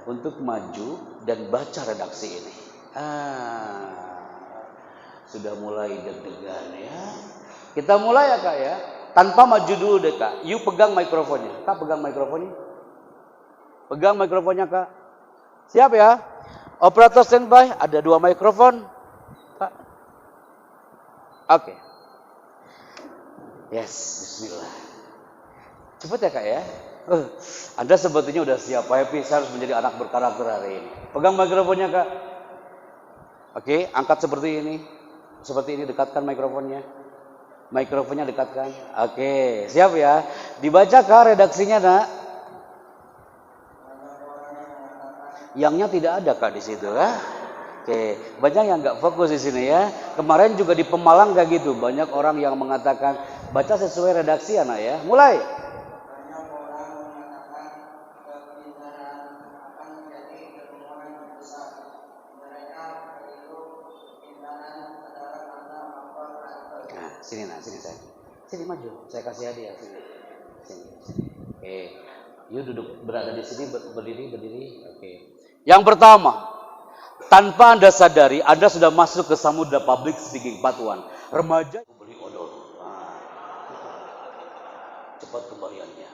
untuk maju dan baca redaksi ini. Sudah mulai deg-degan ya. Kita mulai ya Kak ya. Tanpa maju dulu deh Kak. You pegang mikrofonnya. Kak pegang mikrofonnya. Pegang mikrofonnya Kak. Siap ya. Operator standby. Ada 2 mikrofon. Kak. Oke. Yes. Bismillah. Cepet ya Kak ya. Anda sepertinya udah siap. Pak Happy, saya harus menjadi anak berkarakter hari ini. Pegang mikrofonnya Kak. Oke. Angkat seperti ini. Seperti ini. Dekatkan mikrofonnya. Mikrofonnya dekatkan. Oke, siap ya. Dibaca Kak redaksinya Nak. Yangnya tidak ada Kak di situ ya. Oke, banyak yang nggak fokus di sini ya. Kemarin juga di Pemalang kayak gitu. Banyak orang yang mengatakan baca sesuai redaksi Anak ya. Mulai. Sini Nak, sini saya. Sini maju, saya kasih hadiah sini. Sini. Oke. You duduk berada di sini berdiri. Oke. Yang pertama, tanpa Anda sadari Anda sudah masuk ke samudra public speaking part 1. Remaja beli odol. Cepat kembaliannya.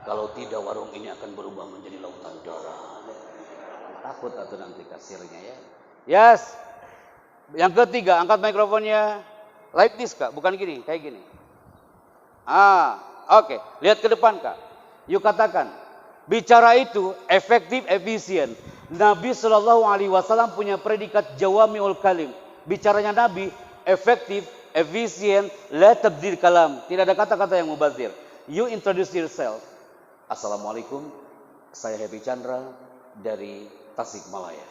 Kalau tidak warung ini akan berubah menjadi lautan darah. Takut atau nanti kasirnya ya. Yes. Yang ketiga, angkat mikrofonnya. Like this Kak, bukan gini, kayak gini. Oke. Lihat ke depan Kak. Yuk katakan, bicara itu efektif, efisien. Nabi SAW punya predikat jawami'ul kalim. Bicaranya Nabi efektif, efisien, la tabdil kalam. Tidak ada kata-kata yang mubazir. You introduce yourself. Assalamualaikum, saya Happy Chandra dari Tasikmalaya.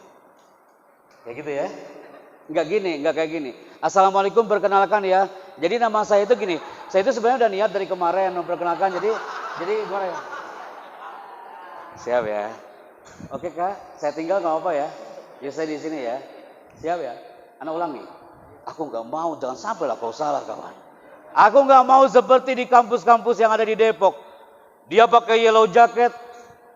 Kayak gitu ya. Enggak kayak gini. Assalamualaikum, perkenalkan ya. Jadi nama saya itu gini. Saya itu sebenarnya udah niat dari kemarin memperkenalkan. Jadi gimana ya? Siap ya. Oke Kak, saya tinggal nggak apa ya. Ya saya di sini ya. Siap ya. Anak ulangi. Aku nggak mau, jangan sampai lah kau salah kawan. Aku nggak mau seperti di kampus-kampus yang ada di Depok. Dia pakai yellow jacket.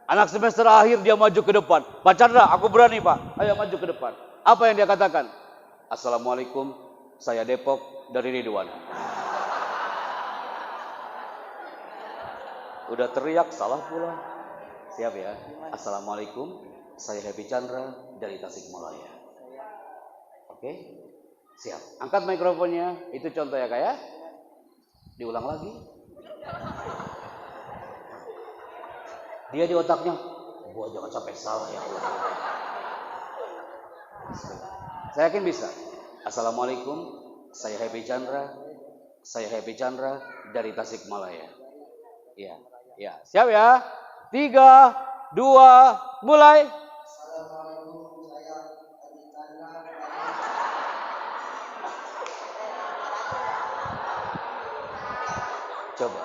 Anak semester akhir dia maju ke depan. Pak Chandra, aku berani Pak. Ayo maju ke depan. Apa yang dia katakan? Assalamualaikum, saya Depok dari Ridwan. Udah teriak, salah pula. Siap ya. Assalamualaikum, saya Happy Chandra dari Tasikmalaya. Oke, siap. Angkat mikrofonnya. Itu contoh ya Kak ya. Diulang lagi. Dia di otaknya, gua jangan sampai salah ya. Saya yakin bisa. Assalamualaikum, saya Happy Chandra. Saya Happy Chandra dari Tasikmalaya. Ya. Siap ya? 3, 2, mulai. Assalamualaikum, saya Happy Chandra. Coba.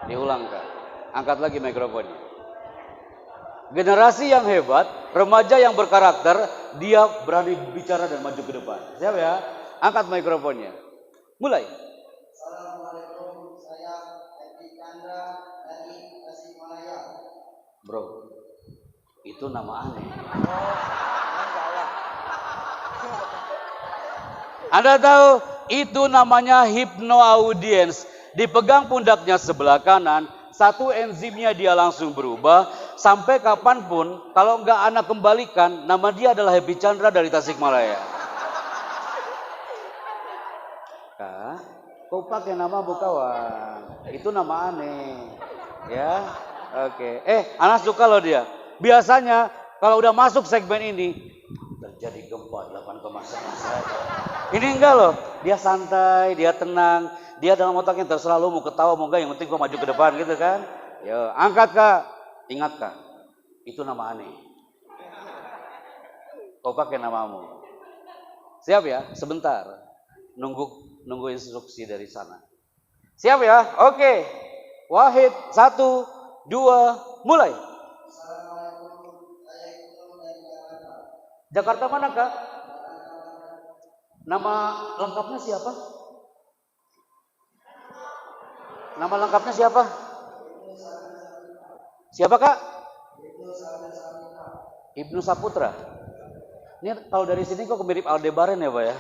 Diulang Kak. Angkat lagi mikrofonnya. Generasi yang hebat, remaja yang berkarakter, dia berani bicara dan maju ke depan. Siap ya? Angkat mikrofonnya. Mulai. Assalamualaikum, saya Happy Chandra dari Tasikmalaya. Bro, itu nama aneh. Anda tahu, itu namanya hypno audience. Dipegang pundaknya sebelah kanan, satu enzimnya dia langsung berubah. Sampai kapanpun, kalau enggak anak kembalikan, nama dia adalah Happy Chandra dari Tasikmalaya. Kak, kau pakai nama bukawan. Itu nama aneh. Ya, oke. Anak suka loh dia. Biasanya, kalau udah masuk segmen ini, terjadi gempa 8,1. Ini enggak loh. Dia santai, dia tenang. Dia dalam otaknya terserah lo mau ketawa, mau enggak. Yang penting gua maju ke depan gitu kan. Yo, angkat Kak. Ingat Kak, itu nama aneh. Kau pakai namamu. Siap ya? Sebentar. Nunggu instruksi dari sana. Siap ya? Oke. Wahid, 1, 2, mulai. Assalamualaikum, saya Ibnu dari Jakarta. Jakarta mana Kak? Nama lengkapnya siapa? Nama lengkapnya siapa? Siapa Kak? Ibnu Saputra. Ini kalau dari sini kok mirip Aldebaran ya Pak ya?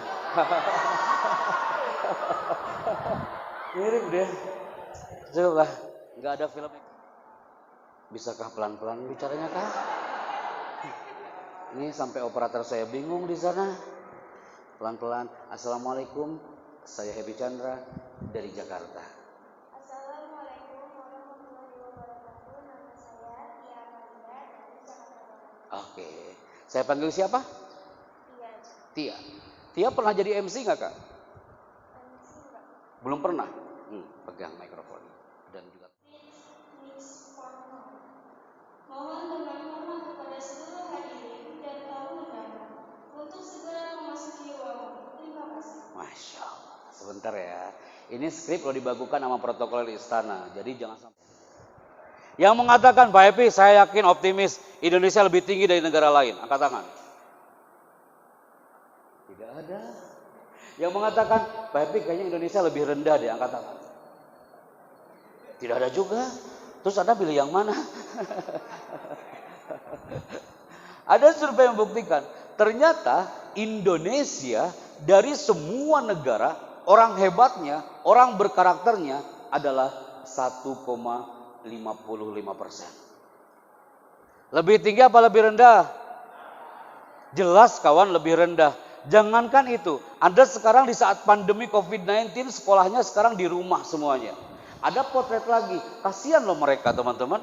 Mirip deh. Coba, nggak ada film. Bisakah pelan-pelan bicaranya kah? Ini sampai operator saya bingung di sana. Pelan-pelan. Assalamualaikum, saya Happy Chandra dari Jakarta. Assalamualaikum warahmatullahi wabarakatuh. Nama saya Tia Maria dari Jakarta. Oke, saya panggil siapa? Iya, Tia. Tia pernah jadi MC nggak kak? MC Mbak. Belum pernah. Pegang mikrofon dan juga. Miss Farno. Mohon dengan hormat kepada seluruh hadirin dan tamu undangan untuk segera memasuki ruangan. Terima kasih. Masya Allah. Sebentar ya. Ini skrip lo dibagukan sama protokol istana. Jadi jangan sampai. Yang mengatakan Pak Happy, saya yakin optimis Indonesia lebih tinggi dari negara lain. Angkat tangan. Tidak ada. Yang mengatakan Pak Happy kayaknya Indonesia lebih rendah deh. Angkat tangan. Tidak ada juga. Terus Anda pilih yang mana? Ada survei yang membuktikan ternyata Indonesia dari semua negara orang hebatnya, orang berkarakternya adalah 1,55%. Lebih tinggi apa lebih rendah? Jelas kawan lebih rendah. Jangankan itu, Anda sekarang di saat pandemi COVID-19 sekolahnya sekarang di rumah semuanya. Ada potret lagi, kasihan loh mereka teman-teman.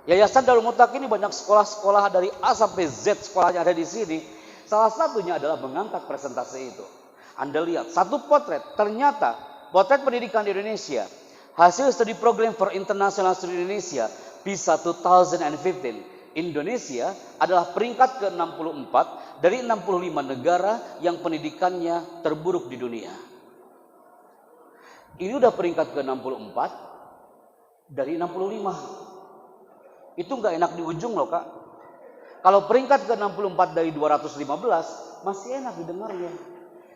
Yayasan Darul Muttaqin ini banyak sekolah-sekolah dari A sampai Z sekolahnya ada di sini. Salah satunya adalah mengangkat presentasi itu. Anda lihat satu potret, ternyata potret pendidikan di Indonesia. Hasil studi program for International Student Indonesia PISA 2015. Indonesia adalah peringkat ke-64 dari 65 negara yang pendidikannya terburuk di dunia. Ini udah peringkat ke-64 dari 65. Itu nggak enak di ujung loh kak. Kalau peringkat ke-64 dari 215 masih enak didengarnya.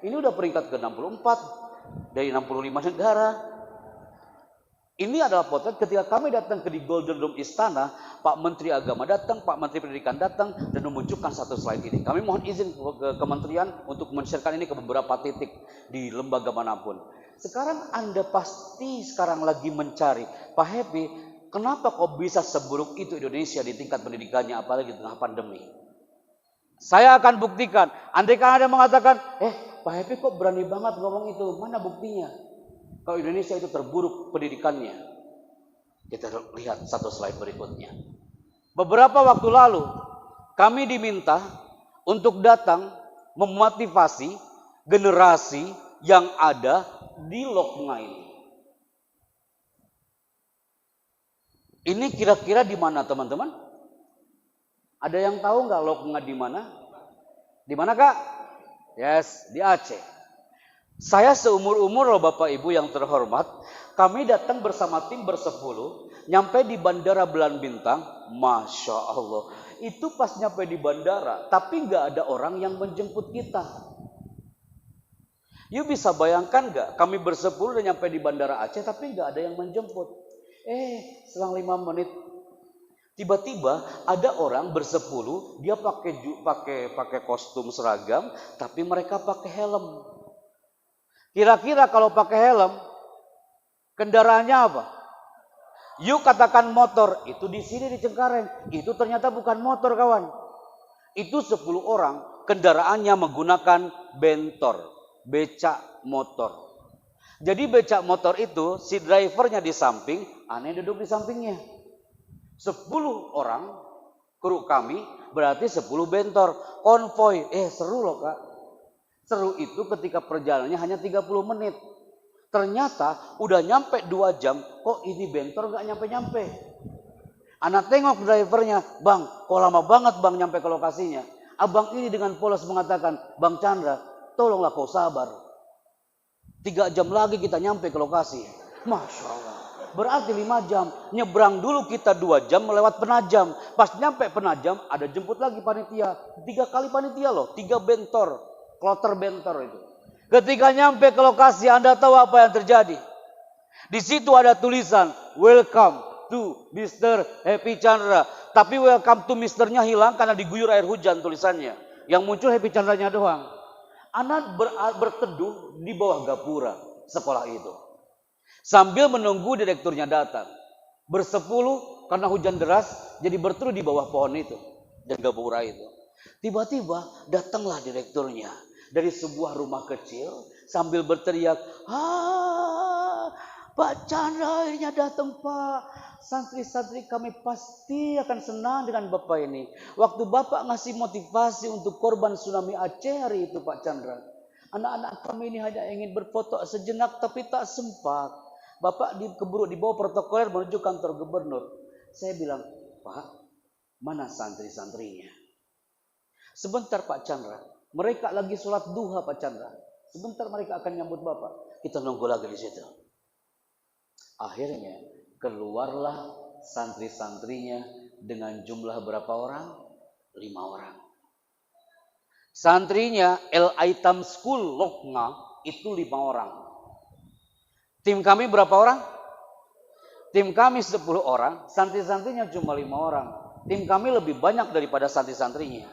Ini udah peringkat ke-64 dari 65 negara. Ini adalah potret ketika kami datang ke di Golden Dome Istana, Pak Menteri Agama datang, Pak Menteri Pendidikan datang dan menunjukkan satu slide ini. Kami mohon izin ke kementerian untuk men-sharekan ini ke beberapa titik di lembaga manapun. Sekarang Anda pasti sekarang lagi mencari, Pak Happy, kenapa kok bisa seburuk itu Indonesia di tingkat pendidikannya apalagi di tengah pandemi? Saya akan buktikan. Andai kan Anda mengatakan, Pak Happy kok berani banget ngomong itu, mana buktinya? Kalau Indonesia itu terburuk pendidikannya. Kita lihat satu slide berikutnya. Beberapa waktu lalu, kami diminta untuk datang memotivasi generasi yang ada di Loknga ini. Ini kira-kira di mana teman-teman? Ada yang tahu nggak Loknga di mana? Di mana kak? Yes, di Aceh. Saya seumur-umur loh Bapak Ibu yang terhormat, kami datang bersama tim bersepuluh, nyampe di Bandara Belan Bintang, Masya Allah. Itu pas nyampe di bandara, tapi nggak ada orang yang menjemput kita. You bisa bayangkan nggak, kami bersepuluh dan nyampe di Bandara Aceh, tapi nggak ada yang menjemput. Selang 5 menit, tiba-tiba ada orang bersepuluh, dia pakai kostum seragam, tapi mereka pakai helm. Kira-kira kalau pakai helm, kendaraannya apa? Yuk katakan motor, itu di sini di Cengkareng, itu ternyata bukan motor kawan. Itu 10 orang, kendaraannya menggunakan bentor, becak motor. Jadi becak motor itu, si drivernya di samping, aneh duduk di sampingnya. 10 orang, kru kami, berarti 10 bentor, konvoy. Seru loh kak. Seru itu ketika perjalanannya hanya 30 menit. Ternyata udah nyampe 2 jam, kok ini bentor gak nyampe-nyampe. Anak tengok drivernya, bang, kok lama banget bang nyampe ke lokasinya. Abang ini dengan polos mengatakan, Bang Chandra, tolonglah kau sabar. 3 jam lagi kita nyampe ke lokasi. Masya Allah. Berarti 5 jam. Nyebrang dulu kita 2 jam melewat Penajam. Pas nyampe Penajam, ada jemput lagi panitia. 3 kali panitia loh, 3 bentor. Kloter bentor itu. Ketika nyampe ke lokasi, Anda tahu apa yang terjadi? Di situ ada tulisan, welcome to Mr. Happy Chandra. Tapi welcome to Misternya hilang karena diguyur air hujan tulisannya. Yang muncul Happy Chandranya doang. Anak berteduh di bawah gapura sekolah itu. Sambil menunggu direkturnya datang. Bersepuluh karena hujan deras, jadi berteduh di bawah pohon itu. Dan gapura itu. Tiba-tiba datanglah direkturnya. Dari sebuah rumah kecil sambil berteriak, Pak Chandra akhirnya datang Pak. Santri-santri kami pasti akan senang dengan Bapak ini. Waktu Bapak ngasih motivasi untuk korban tsunami Aceh hari itu Pak Chandra. Anak-anak kami ini hanya ingin berfoto sejenak tapi tak sempat. Bapak keburu dibawa protokoler menuju kantor gubernur. Saya bilang, Pak, mana santri-santrinya? Sebentar Pak Chandra. Mereka lagi sholat duha Pak Chandra. Sebentar mereka akan nyambut Bapak. Kita nunggu lagi di situ. Akhirnya keluarlah santri-santrinya dengan jumlah berapa orang? 5 orang. Santrinya El Aitam School Lokna itu 5 orang. Tim kami berapa orang? Tim kami 10 orang, santri-santrinya cuma 5 orang. Tim kami lebih banyak daripada santri-santrinya.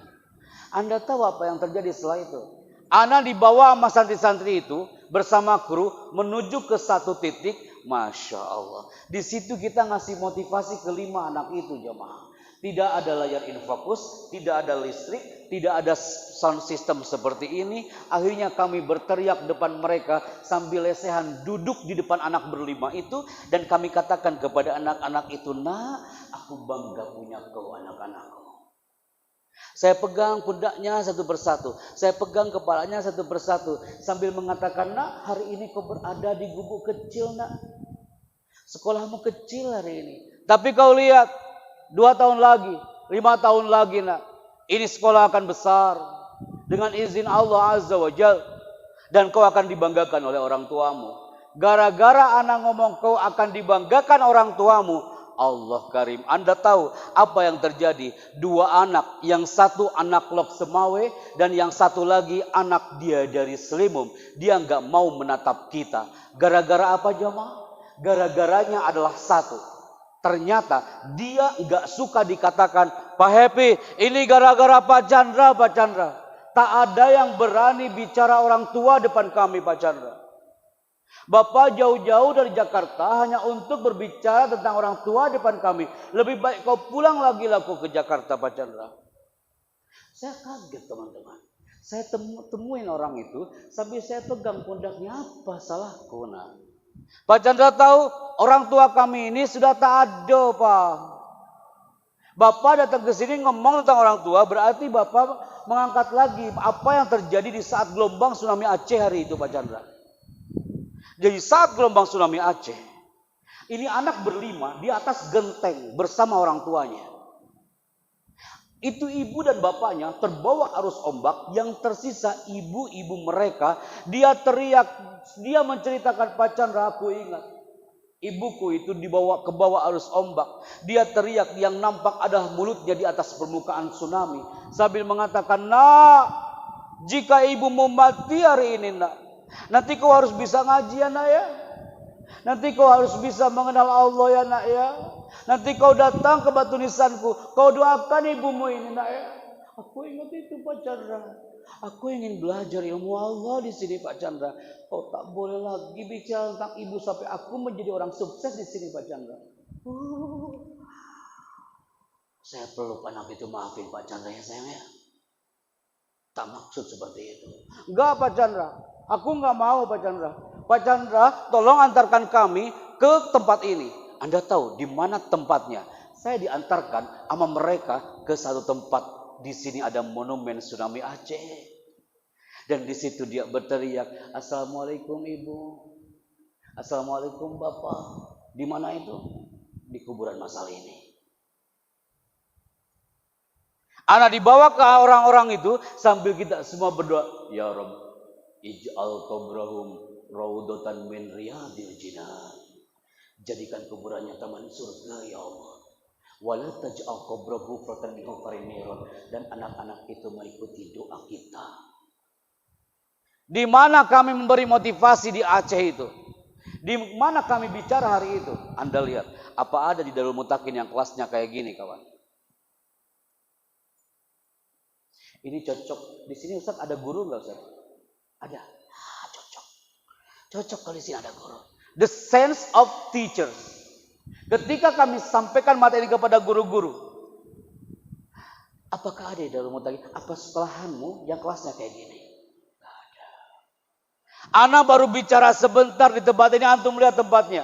Anda tahu apa yang terjadi setelah itu? Ana dibawa sama santri-santri itu bersama kru menuju ke satu titik. Masya Allah. Di situ kita ngasih motivasi ke 5 anak itu jemaah. Tidak ada layar infocus, tidak ada listrik, tidak ada sound system seperti ini. Akhirnya kami berteriak depan mereka sambil lesehan duduk di depan anak berlima itu. Dan kami katakan kepada anak-anak itu, Nak, aku bangga punya kau anak-anakku. Saya pegang pundaknya satu persatu. Saya pegang kepalanya satu persatu. Sambil mengatakan, Nak, hari ini kau berada di gubuk kecil, Nak. Sekolahmu kecil hari ini. Tapi kau lihat, 2 tahun lagi, 5 tahun lagi, Nak. Ini sekolah akan besar. Dengan izin Allah Azza wa Jal. Dan kau akan dibanggakan oleh orang tuamu. Gara-gara anak ngomong kau akan dibanggakan orang tuamu. Allah Karim, Anda tahu apa yang terjadi? 2 anak, yang satu anak Lok Semawe dan yang satu lagi anak dia dari Selimum. Dia nggak mau menatap kita. Gara-gara apa jemaah? Gara-garanya adalah satu. Ternyata dia nggak suka dikatakan, Pak Happy, ini gara-gara Pak Chandra, Pak Chandra. Tak ada yang berani bicara orang tua depan kami, Pak Chandra. Bapak jauh-jauh dari Jakarta hanya untuk berbicara tentang orang tua depan kami. Lebih baik kau pulang lagi laku ke Jakarta, Pak Chandra. Saya kaget teman-teman. Saya temuin orang itu sambil saya pegang pundaknya, apa salahku, Nak? Pak Chandra tahu orang tua kami ini sudah tak ada, Pak. Bapak datang ke sini ngomong tentang orang tua, berarti Bapak mengangkat lagi apa yang terjadi di saat gelombang tsunami Aceh hari itu, Pak Chandra. Jadi saat gelombang tsunami Aceh, ini anak berlima di atas genteng bersama orang tuanya. Itu ibu dan bapaknya terbawa arus ombak, yang tersisa ibu-ibu mereka. Dia teriak, dia menceritakan, Pak Chandra, aku ingat. Ibuku itu dibawa ke bawah arus ombak. Dia teriak, yang nampak adalah mulutnya di atas permukaan tsunami. Sambil mengatakan, Nak, jika ibu mau mati hari ini, Nak, nanti kau harus bisa ngaji ya, Nak ya. Nanti kau harus bisa mengenal Allah ya, Nak ya. Nanti kau datang ke batu nisanku, kau doakan ibumu ini, Nak ya. Aku ingat itu, Pak Chandra. Aku ingin belajar ilmu Allah di sini, Pak Chandra. Kau tak boleh lagi bicara tentang ibu sampai aku menjadi orang sukses di sini, Pak Chandra. Saya peluk anak itu, maafin Pak Chandra ya sayang ya. Tak maksud seperti itu. Enggak, Pak Chandra. Aku enggak mau, Pak Chandra. Pak Chandra, tolong antarkan kami ke tempat ini. Anda tahu di mana tempatnya? Saya diantarkan sama mereka ke satu tempat. Di sini ada monumen tsunami Aceh. Dan di situ dia berteriak, Assalamualaikum Ibu. Assalamualaikum Bapak. Di mana itu? Di kuburan masal ini. Anak dibawa ke orang-orang itu sambil kita semua berdoa, Ya Rabb, ij'al qabrahum raudatan min riyadil jinan. Jadikan kuburannya taman surga ya Allah. Wala taj'al qabrahu fatan min hufarin niron. Dan anak-anak itu mengikuti doa kita. Di mana kami memberi motivasi di Aceh itu? Di mana kami bicara hari itu? Anda lihat, apa ada di Darul Mutakin yang kelasnya kayak gini, kawan? Ini cocok. Di sini Ustaz ada guru nggak Ustaz? Ada. Cocok. Cocok kalau di sini ada guru. The sense of teachers. Ketika kami sampaikan materi kepada guru-guru, apakah ada di dalam tadi? Apa sekolahanmu yang kelasnya kayak gini? Gak ada. Ana baru bicara sebentar di tempat ini, antum lihat tempatnya.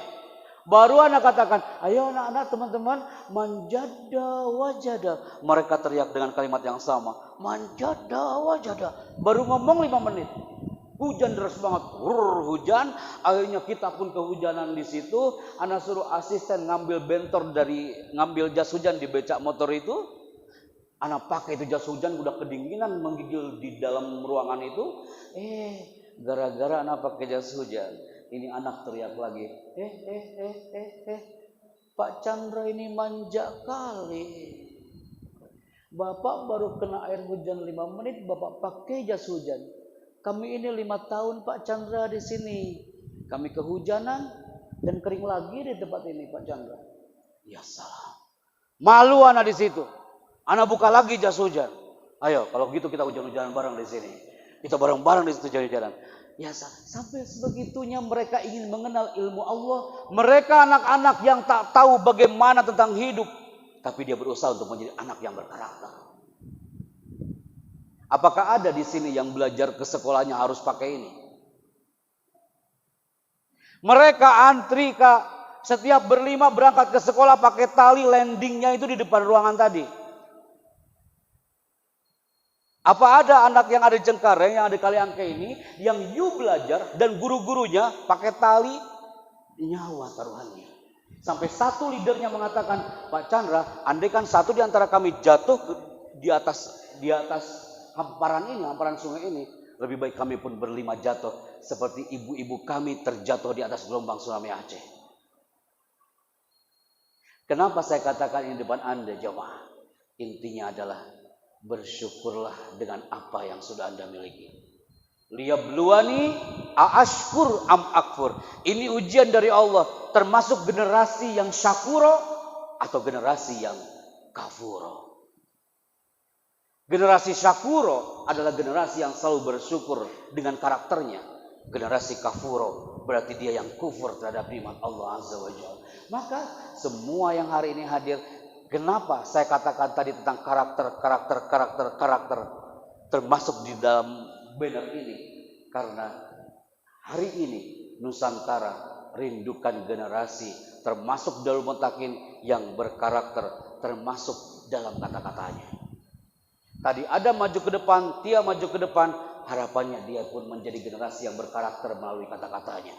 Baru anak katakan, ayo anak-anak teman-teman, manjada wajada. Mereka teriak dengan kalimat yang sama, manjada wajada. Baru ngomong 5 menit. Hujan deras banget, hujan. Akhirnya kita pun kehujanan di situ. Anak suruh asisten ngambil bentor ngambil jas hujan di becak motor itu. Anak pakai itu jas hujan, udah kedinginan menggigil di dalam ruangan itu. Gara-gara anak pakai jas hujan, ini anak teriak lagi. Pak Chandra ini manja kali. Bapak baru kena air hujan 5 menit, Bapak pakai jas hujan. Kami ini 5 tahun Pak Chandra di sini. Kami kehujanan dan kering lagi di tempat ini Pak Chandra. Ya salah. Malu anak di situ. Anak buka lagi jas hujan. Ayo, kalau gitu kita hujan-hujanan bareng di sini. Kita bareng-bareng di situ jalan-jalan. Ya sampai sebegitunya mereka ingin mengenal ilmu Allah. Mereka anak-anak yang tak tahu bagaimana tentang hidup. Tapi dia berusaha untuk menjadi anak yang berkarakter. Apakah ada di sini yang belajar ke sekolahnya harus pakai ini? Mereka antri Kak. Setiap berlima berangkat ke sekolah pakai tali landingnya itu di depan ruangan tadi. Apa ada anak yang ada di Cengkareng, yang ada di Kaliangke ini, yang belajar dan guru-gurunya pakai tali nyawa taruhannya. Sampai satu leadernya mengatakan, Pak Chandra, andai kan satu di antara kami jatuh di atas hamparan sungai ini, lebih baik kami pun berlima jatuh seperti ibu-ibu kami terjatuh di atas gelombang tsunami Aceh. Kenapa saya katakan ini depan Anda jemaah? Intinya adalah bersyukurlah dengan apa yang sudah Anda miliki. Liyabluwani aashkur am akfur. Ini ujian dari Allah, termasuk generasi yang syakuro atau generasi yang kafuro. Generasi syakuro adalah generasi yang selalu bersyukur dengan karakternya. Generasi kafuro berarti dia yang kufur terhadap nikmat Allah Azza wa Jalla. Maka semua yang hari ini hadir, kenapa saya katakan tadi tentang karakter termasuk di dalam banner ini? Karena hari ini Nusantara rindukan generasi termasuk Darul Muntakin yang berkarakter, termasuk dalam kata-katanya. Tadi ada maju ke depan, Tia maju ke depan, harapannya dia pun menjadi generasi yang berkarakter melalui kata-katanya.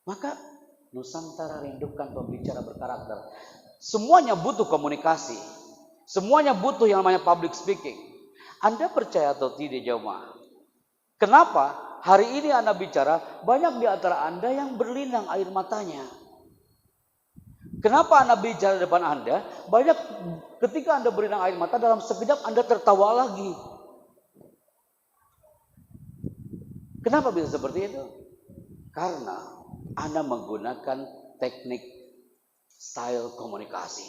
Maka Nusantara rindukan pembicara berkarakter. Semuanya butuh komunikasi. Semuanya butuh yang namanya public speaking. Anda percaya atau tidak jemaah? Kenapa hari ini Anda bicara, banyak di antara Anda yang berlinang air matanya. Kenapa Anda bicara di depan Anda? Banyak ketika Anda berlinang air mata, dalam sekejap Anda tertawa lagi. Kenapa bisa seperti itu? Karena Anda menggunakan teknik style komunikasi,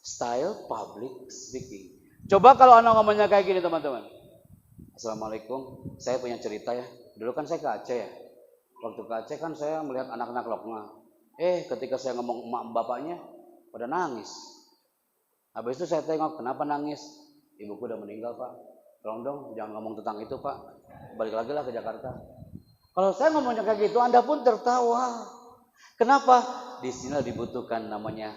style public speaking. Coba kalau Anda ngomongnya kayak gini teman-teman. Assalamualaikum, saya punya cerita ya. Dulu kan saya ke Aceh ya. Waktu ke Aceh kan saya melihat anak-anak lokma. Ketika saya ngomong emak bapaknya pada nangis. Habis itu saya tengok, kenapa nangis? Ibuku udah meninggal Pak. Tolong dong jangan ngomong tentang itu Pak. Balik lagi lah ke Jakarta. Kalau saya ngomongnya kayak gitu, Anda pun tertawa. Kenapa? Di sini dibutuhkan namanya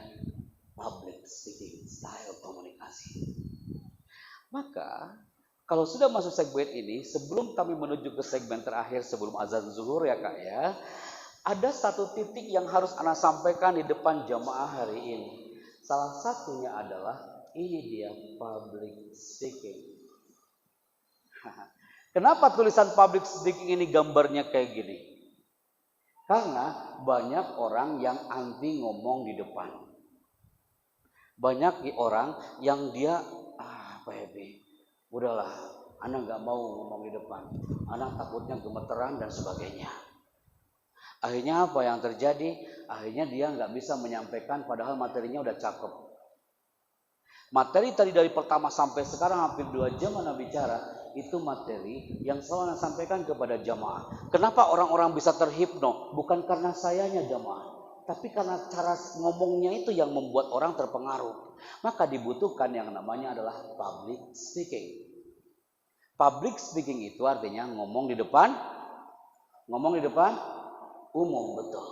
public speaking, style komunikasi. Maka kalau sudah masuk segmen ini, sebelum kami menuju ke segmen terakhir sebelum azan zuhur ya Kak ya, ada satu titik yang harus Anda sampaikan di depan jamaah hari ini. Salah satunya adalah ini dia public speaking. Kenapa tulisan public speaking ini gambarnya kayak gini? Karena banyak orang yang anti ngomong di depan. Banyak orang yang dia, udahlah, anak gak mau ngomong di depan. Anak takutnya gemeteran dan sebagainya. Akhirnya apa yang terjadi? Akhirnya dia nggak bisa menyampaikan padahal materinya udah cakep. Materi tadi dari pertama sampai sekarang hampir 2 jam Anda bicara, itu materi yang selalu Anda sampaikan kepada jamaah. Kenapa orang-orang bisa terhipno? Bukan karena sayanya jamaah, tapi karena cara ngomongnya itu yang membuat orang terpengaruh. Maka dibutuhkan yang namanya adalah public speaking. Public speaking itu artinya ngomong di depan umum, betul.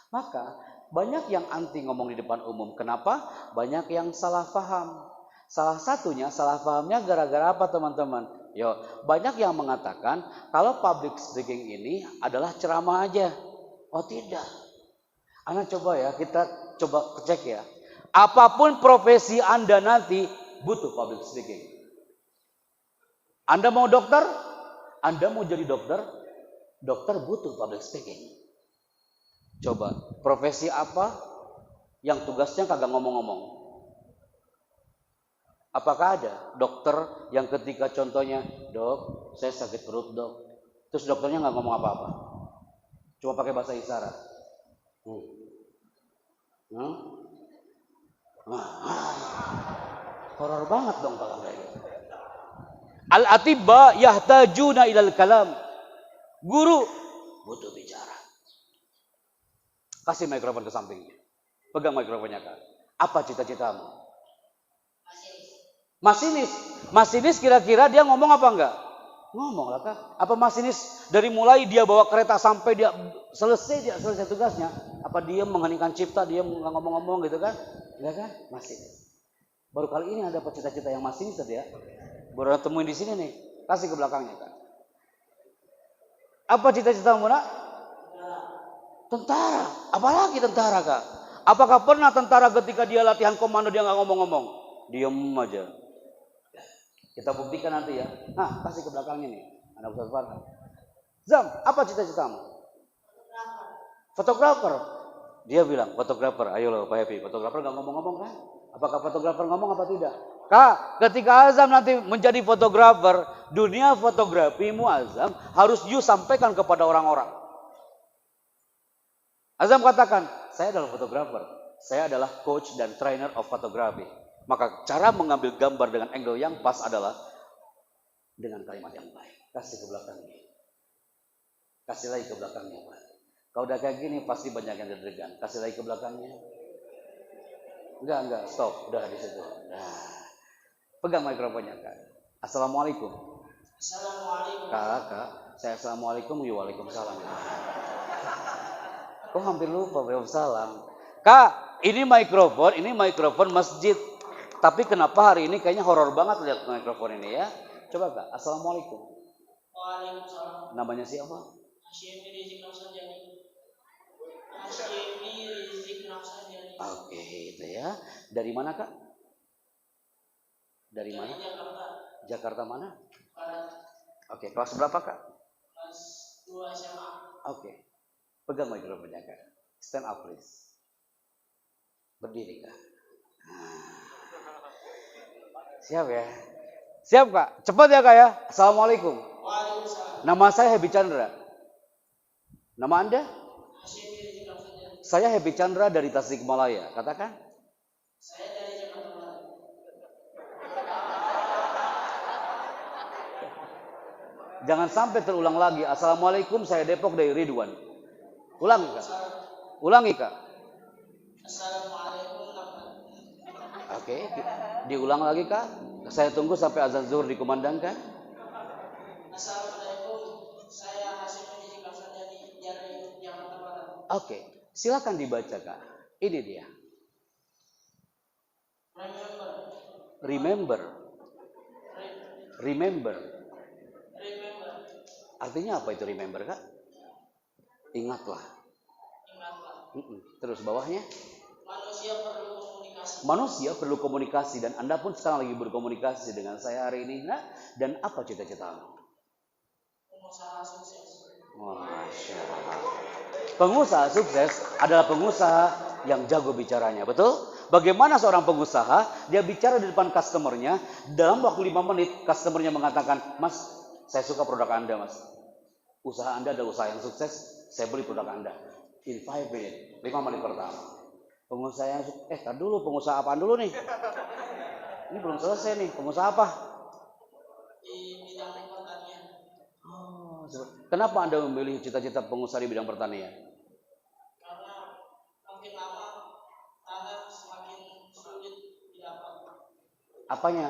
Maka banyak yang anti ngomong di depan umum. Kenapa? Banyak yang salah paham. Salah satunya, salah pahamnya gara-gara apa teman-teman? Yo, banyak yang mengatakan kalau public speaking ini adalah ceramah aja. Oh tidak. Anda coba ya, kita coba cek ya. Apapun profesi Anda nanti butuh public speaking. Anda mau dokter? Anda mau jadi dokter? Dokter butuh public speaking. Coba, profesi apa yang tugasnya kagak ngomong-ngomong? Apakah ada dokter yang ketika contohnya, dok, saya sakit perut dok. Terus dokternya nggak ngomong apa-apa. Cuma pakai bahasa isyarat. Horor banget dong kalau kayak gitu. Al-atibba yahtajuna ilal kalam. Guru butuh bicara. Kasih mikrofon ke sampingnya. Pegang mikrofonnya Kak. Apa cita-citamu? Masinis. Masinis kira-kira dia ngomong apa enggak? Ngomong lah Kak. Apa masinis dari mulai dia bawa kereta sampai dia selesai tugasnya? Apa dia mengheningkan cipta, dia nggak ngomong-ngomong gitu kan? Enggak kan? Masinis. Baru kali ini ada cita-cita yang masinis tadi ya. Baru temuin di sini nih. Kasih ke belakangnya Kak. Apa cita-citamu nak? Tentara, apalagi tentara Kak? Apakah pernah tentara ketika dia latihan komando dia nggak ngomong-ngomong? Diam aja. Kita buktikan nanti ya. Nah, kasih ke belakangnya nih. Anak Ustaz Farhan. Zam, apa cita-citamu? Fotografer. Dia bilang fotografer. Ayo loh Pak Happy, fotografer nggak ngomong-ngomong kan? Apakah fotografer ngomong apa tidak? Kak, ketika Azam nanti menjadi fotografer, dunia fotografimu Azam harus you sampaikan kepada orang-orang. Azam katakan, saya adalah fotografer. Saya adalah coach dan trainer of photography. Maka cara mengambil gambar dengan angle yang pas adalah dengan kalimat yang baik. Kasih ke belakangnya. Kasih lagi ke belakangnya Pak. Kalau udah kayak gini pasti banyak yang deg-degan. Kasih lagi ke belakangnya. Enggak, stop. Udah di situ. Nah. Pegang mikrofonnya Kak. Assalamualaikum. Assalamualaikum. Kak, saya assalamualaikum, waalaikumsalam. Kok hampir lupa waalaikumsalam. Kak, ini mikrofon masjid. Tapi kenapa hari ini kayaknya horor banget lihat mikrofon ini ya? Coba Kak, assalamualaikum. Waalaikumsalam. Namanya siapa? Hasyimi Rizik Nafsanjani. Oke, itu ya. Dari mana Kak? Dari mana? Jakarta. Jakarta mana? Barat. Oke, kelas berapa Kak? Kelas 2 SMA. Oke. Pegang mikrofonnya Kak. Stand up please. Berdiri Kak. Siap ya? Siap Kak? Cepat ya Kak ya? Assalamualaikum. Waalaikumsalam. Nama saya Happy Chandra. Nama Anda? Hasyimi Rizik Nafsanjani. Saya Happy Chandra dari Tasikmalaya. Katakan. Saya dari Jakarta Barat. Jangan sampai terulang lagi. Assalamualaikum, saya Depok dari Ridwan. Ulangi Kak. Ulangi Kak. Assalamualaikum. Oke, diulang lagi Kak. Saya tunggu sampai azan zuhur dikumandangkan. Assalamualaikum. Saya Hasyimi Rizik Nafsanjani dari Jakarta Barat. Oke, silakan dibaca Kak. Ini dia. Remember. Remember. Artinya apa itu remember Kak? Ingatlah. Terus bawahnya? Manusia perlu komunikasi dan Anda pun sekarang lagi berkomunikasi dengan saya hari ini. Nah, dan apa cita-citamu? Pengusaha sukses. Masya Allah. Pengusaha sukses adalah pengusaha yang jago bicaranya, betul? Bagaimana seorang pengusaha, dia bicara di depan customernya, dalam waktu 5 menit, customernya mengatakan, Mas, saya suka produk Anda, Mas. Usaha Anda adalah usaha yang sukses, saya beli produk Anda. In 5 minutes, 5 menit pertama. Pengusaha yang tar dulu, pengusaha apaan dulu nih? Ini belum selesai nih. Pengusaha apa? di bidang pertanian. Oh, kenapa Anda memilih cita-cita pengusaha di bidang pertanian? Karena makin lama tanah semakin sulit didapat. Apanya?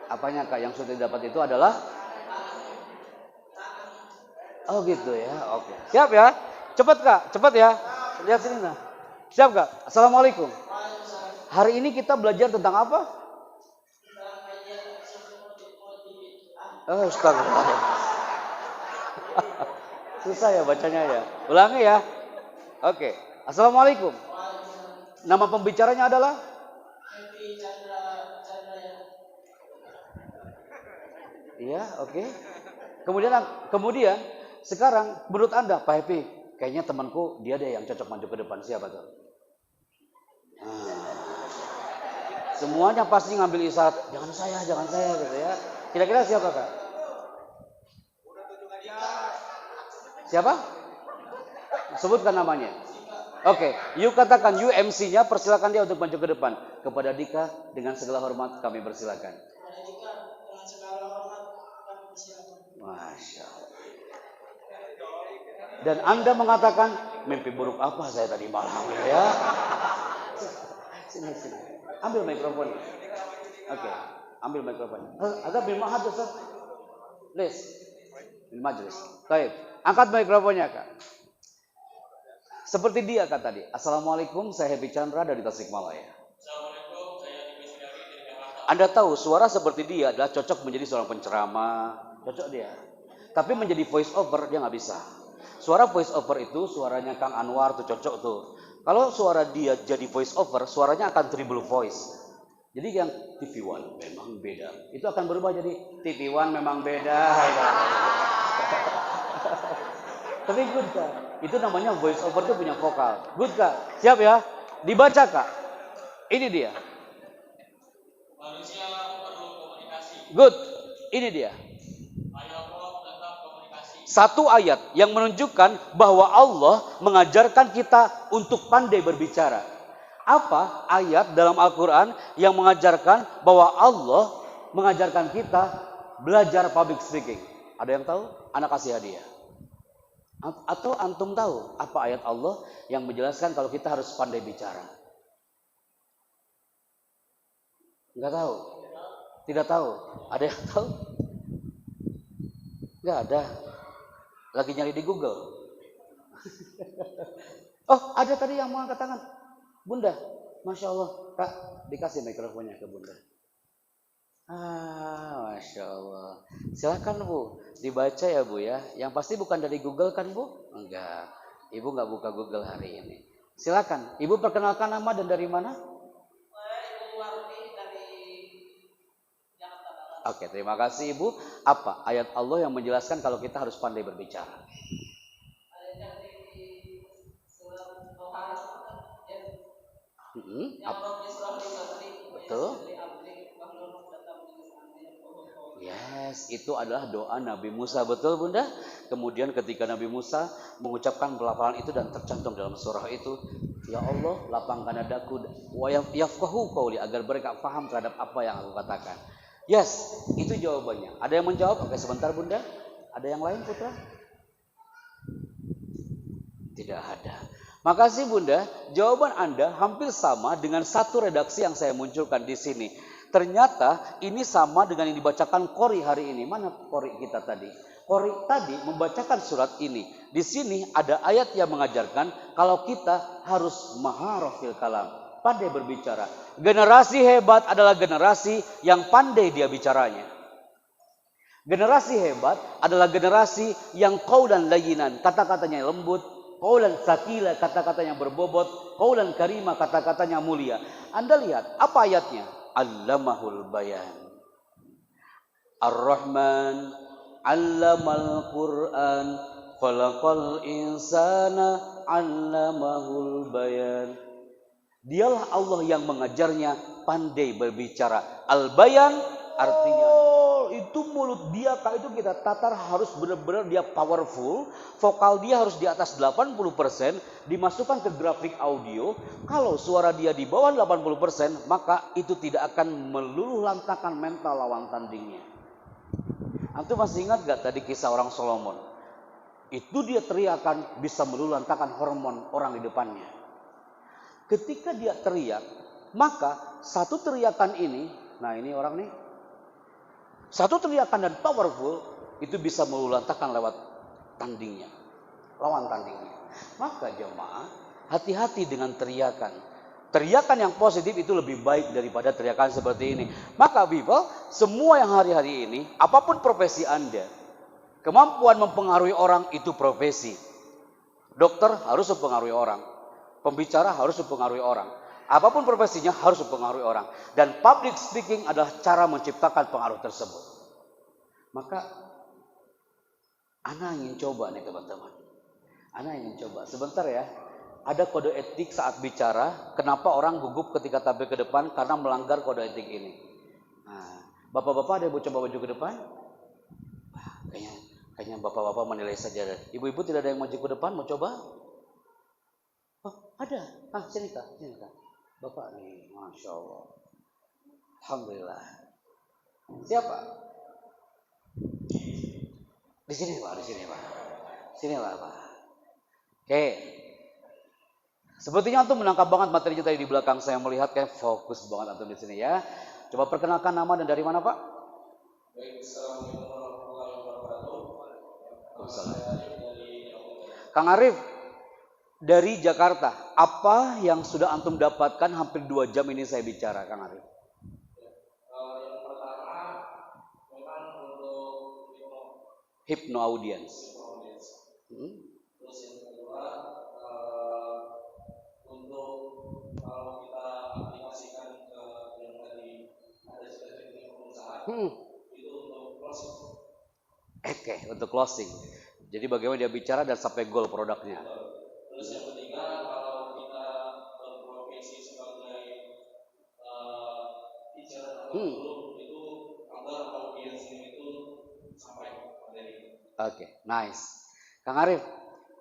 Apanya Kak yang sudah didapat itu adalah? Oh gitu ya, oke. Siap ya? Cepat Kak, cepat ya. Lihat sini nah. Siap Kak? Assalamualaikum. Hari ini kita belajar tentang apa? Oh, astagfirullah. Susah ya bacanya ya. Ulangi ya. Oke. Assalamualaikum. Nama pembicaranya adalah? Happy Chandra ya. Iya, oke. Kemudian sekarang menurut Anda Pak Happy, kayaknya temanku dia deh yang cocok maju ke depan. Siapa tuh? Semuanya pasti ngambil isyarat, jangan saya gitu ya. Kira-kira siapa Kak? Siapa? Sebutkan namanya. Oke, you katakan, you MC-nya, persilakan dia untuk maju ke depan. Kepada Dika, dengan segala hormat kami persilakan. Kepada Dika, dengan segala hormat kami persilakan. Masya Allah. Dan Anda mengatakan, mimpi buruk apa saya tadi malam ya? Sini. Ambil mikrofon. Oke, ambil mikrofon. Ada bil mahad Ustaz. Les. Bil majlis. Baik, angkat mikrofonnya Kak. Seperti dia Kak tadi. Assalamualaikum, saya Happy Chandra dari Tasikmalaya. Assalamualaikum, saya Dimas Dari Jakarta. Anda tahu suara seperti dia adalah cocok menjadi seorang penceramah. Cocok dia. Tapi menjadi voice over dia nggak bisa. Suara voice over itu suaranya Kang Anwar tuh cocok tuh. Kalau suara dia jadi voice over, suaranya akan triple voice. Jadi yang TV One memang beda. Itu akan berubah jadi TV One memang beda. Tapi good Kak. Itu namanya voice over itu punya vokal. Good Kak. Siap ya? Dibaca Kak. Ini dia. Manusia perlu komunikasi. Good. Ini dia. Allah tentang komunikasi. Satu ayat yang menunjukkan bahwa Allah mengajarkan kita untuk pandai berbicara. Apa ayat dalam Al-Quran yang mengajarkan bahwa Allah mengajarkan kita belajar public speaking? Ada yang tahu? Anak kasih hadiah. Atau antum tahu apa ayat Allah yang menjelaskan kalau kita harus pandai bicara? Enggak tahu? Tidak tahu? Ada yang tahu? Enggak ada. Lagi nyari di Google. Oh, ada tadi yang mau angkat tangan. Bunda, Masya Allah. Kak, dikasih mikrofonnya ke Bunda. Masya Allah. Silakan Bu, dibaca ya Bu ya. Yang pasti bukan dari Google kan Bu? Enggak. Ibu enggak buka Google hari ini. Silakan. Ibu perkenalkan nama dan dari mana? Ibu Warti dari Jakarta Barat. Oke, terima kasih Ibu. Apa ayat Allah yang menjelaskan kalau kita harus pandai berbicara? Ayatnya di surat Toha Betul. Yes, itu adalah doa Nabi Musa, betul Bunda? Kemudian ketika Nabi Musa mengucapkan pelafalan itu dan tercantum dalam surah itu, ya Allah, lapangkan dadaku wa yafqahu qawli, agar mereka paham terhadap apa yang aku katakan. Yes, itu jawabannya. Ada yang menjawab? Oke, sebentar Bunda. Ada yang lain Putra? Tidak ada. Makasih Bunda, jawaban Anda hampir sama dengan satu redaksi yang saya munculkan di sini. Ternyata ini sama dengan yang dibacakan Qori hari ini. Mana Qori kita tadi? Qori tadi membacakan surat ini. Di sini ada ayat yang mengajarkan kalau kita harus maharah fil kalam, pandai berbicara. Generasi hebat adalah generasi yang pandai dia bicaranya. Generasi hebat adalah generasi yang qaulan layyinan, kata-katanya lembut, qaulan sakila, kata-katanya berbobot, qaulan karima, kata-katanya mulia. Anda lihat apa ayatnya? Allamahul bayan. Ar-Rahman allamal Qur'an, khalaqal insana allamahul bayan. Dialah Allah yang mengajarnya pandai berbicara. Al-bayan artinya Kalau itu mulut dia Kak itu kita tatar harus benar-benar dia powerful, vokal dia harus di atas 80%, dimasukkan ke grafik audio. Kalau suara dia di bawah 80%, maka itu tidak akan meluluh lantakan mental lawan tandingnya. Antum masih ingat gak tadi kisah orang Solomon? Itu dia teriakan bisa meluluh lantakan hormon orang di depannya. Ketika dia teriak, maka satu teriakan ini, nah ini orang nih, satu teriakan dan powerful itu bisa meluluhlantakan lewat tandingnya, lawan tandingnya. Maka jemaah, hati-hati dengan teriakan. Teriakan yang positif itu lebih baik daripada teriakan seperti ini. Maka people, semua yang hari-hari ini, apapun profesi Anda, kemampuan mempengaruhi orang itu profesi. Dokter harus mempengaruhi orang, pembicara harus mempengaruhi orang. Apapun profesinya harus mempengaruhi orang. Dan public speaking adalah cara menciptakan pengaruh tersebut. Maka, Ana ingin coba nih teman-teman. Ana ingin coba. Sebentar ya. Ada kode etik saat bicara. Kenapa orang gugup ketika tampil ke depan? Karena melanggar kode etik ini. Nah, bapak-bapak ada yang mau coba maju ke depan? Kayaknya bapak-bapak menilai saja. Ibu-ibu tidak ada yang maju ke depan? Mau coba? Oh, ada. Sini kak. Bapak nih, Masya Allah. Alhamdulillah. Siapa? Di sini Pak. Sini lah Pak. Oke. Sepertinya antum menangkap banget materinya tadi di belakang saya melihat kayak fokus banget antum di sini ya. Coba perkenalkan nama dan dari mana Pak? Baik, Assalamualaikum warahmatullahi wabarakatuh. Kang Arif dari Jakarta, apa yang sudah antum dapatkan hampir 2 jam ini saya bicara, Kang Arif? Yang pertama, memang untuk Hypno audience. Terus yang kedua, untuk kalau kita aplikasikan ke yang tadi ada strategi pengusaha, itu untuk closing. Oke, untuk closing. Jadi bagaimana dia bicara dan sampai goal produknya. Terus yang ketiga, kalau kita berprofesi sebagai teacher atau guru, itu agar audiensnya itu sampai materi. Oke, nice. Kang Arif,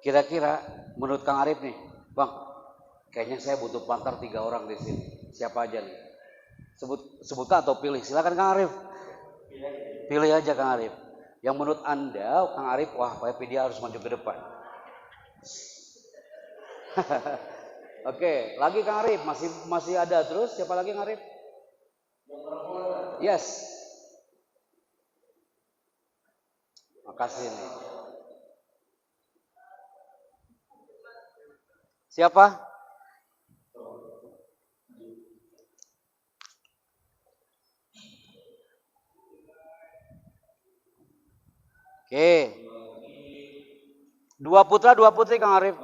kira-kira menurut Kang Arif nih, Bang, kayaknya saya butuh partner 3 orang di sini. Siapa aja nih? Sebutkan atau pilih. Silakan Kang Arif. Pilih aja Kang Arif. Yang menurut Anda, Kang Arif, wah, Pak dia harus maju ke depan. Oke, lagi Kang Arif, masih ada terus. Siapa lagi Kang Arif? Yes. Makasih nih. Siapa? Oke. 2 putra, 2 putri Kang Arif.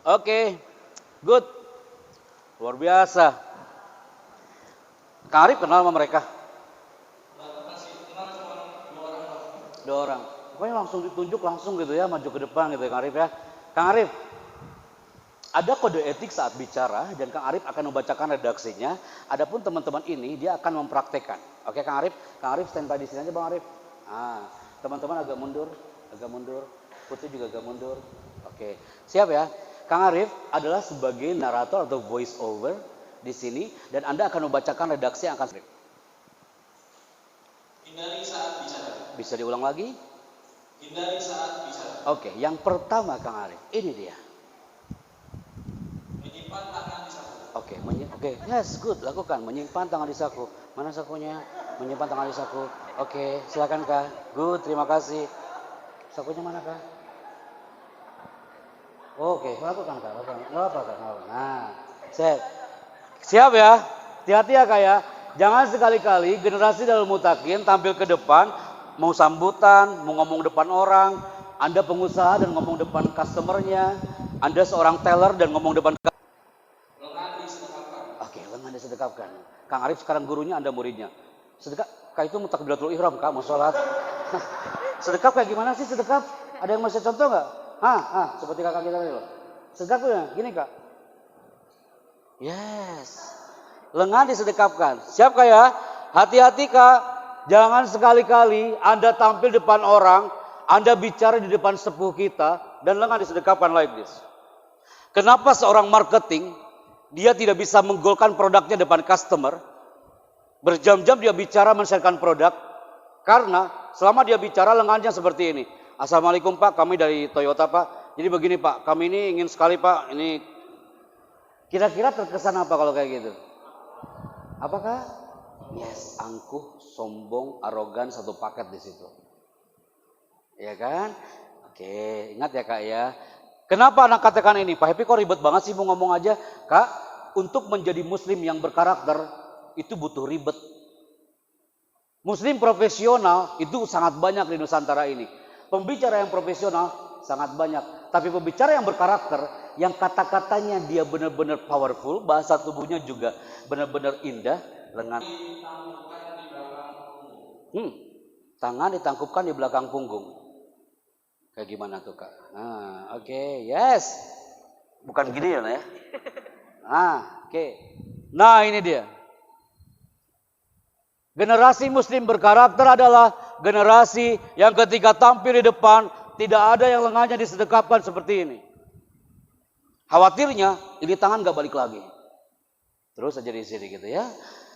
Oke, good. Luar biasa. Kang Arif kenal sama mereka? Dua orang. Pokoknya langsung ditunjuk langsung gitu ya, maju ke depan gitu ya Kang Arif ya. Kang Arif, ada kode etik saat bicara dan Kang Arif akan membacakan redaksinya. Adapun teman-teman ini dia akan mempraktekkan. Oke Kang Arif stand by di sini aja Bang Arif. Teman-teman agak mundur. Putri juga agak mundur. Oke, siap ya. Kang Arif adalah sebagai narator atau voice over di sini dan Anda akan membacakan redaksi yang akan Hindari saat bicara. Bisa diulang lagi? Hindari saat bicara. Oke, yang pertama Kang Arif, ini dia. Menyimpan tangan di saku. Oke, yes, good, lakukan. Menyimpan tangan di saku. Mana sakunya? Menyimpan tangan di saku. Oke, silakan Kak. Good, terima kasih. Sakunya mana Kak? Oke, lakukan Kak. Nggak apa Kak. Nah, siap ya. Hati-hati ya Kak ya. Jangan sekali-kali generasi Darul Mutakin tampil ke depan, mau sambutan, mau ngomong depan orang. Anda pengusaha dan ngomong depan customernya. Anda seorang teller dan ngomong depan sedekapkan. Kang Arif sekarang gurunya, Anda muridnya. Sedekap, Kak itu takbiratul ihram, Kak, mau sholat. Sedekap kayak gimana sih sedekap? Ada yang masih contoh nggak? Seperti kakak kita tadi loh. Sedekap tuh ya, gini Kak. Yes. Lengan disedekapkan. Siap Kak ya? Hati-hati Kak. Jangan sekali-kali Anda tampil depan orang, Anda bicara di depan sepuh kita, dan lengan disedekapkan like this. Kenapa seorang marketing, dia tidak bisa menggolkan produknya depan customer, berjam-jam dia bicara men-sharekan produk, karena selama dia bicara lengannya seperti ini. Assalamualaikum Pak, kami dari Toyota Pak. Jadi begini Pak, kami ini ingin sekali Pak, ini kira-kira terkesan apa kalau kayak gitu? Apakah? Yes, angkuh, sombong, arogan, satu paket di situ. Ya kan? Oke, ingat ya Kak ya. Kenapa anak katakan ini? Pak Happy kok ribet banget sih mau ngomong aja? Kak, untuk menjadi muslim yang berkarakter, itu butuh ribet. Muslim profesional itu sangat banyak di Nusantara ini. Pembicara yang profesional sangat banyak. Tapi pembicara yang berkarakter, yang kata-katanya dia benar-benar powerful, bahasa tubuhnya juga benar-benar indah, lengan. Tangan ditangkupkan di belakang punggung. Kayak gimana tuh Kak? Oke, yes. Bukan gini ya, ya. Oke. Nah, ini dia. Generasi muslim berkarakter adalah generasi yang ketika tampil di depan tidak ada yang lengannya disedekapkan seperti ini. Khawatirnya ini tangan gak balik lagi. Terus aja di sini gitu ya.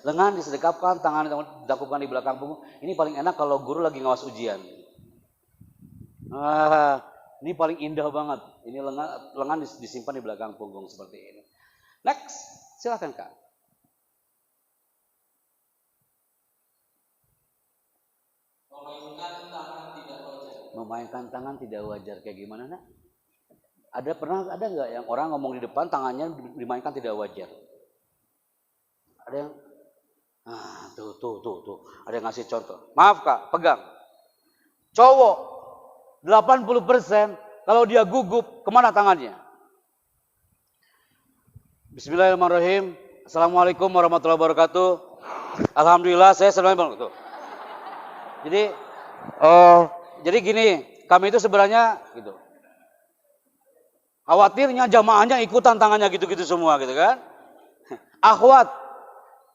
Lengan disedekapkan, tangan ditangkupkan di belakang punggung. Ini paling enak kalau guru lagi ngawas ujian. Ini paling indah banget. Ini lengan disimpan di belakang punggung seperti ini. Next, silakan Kak. Memainkan tangan tidak wajar kayak gimana nak? Ada nggak yang orang ngomong di depan tangannya dimainkan tidak wajar? Ada yang tuh ada yang ngasih contoh. Maaf Kak, pegang. Cowok 80% kalau dia gugup kemana tangannya? Bismillahirrahmanirrahim. Assalamualaikum warahmatullahi wabarakatuh. Alhamdulillah saya senang banget. Jadi gini, kami itu sebenarnya gitu. Khawatirnya jamaahnya ikutan tangannya gitu-gitu semua gitu kan.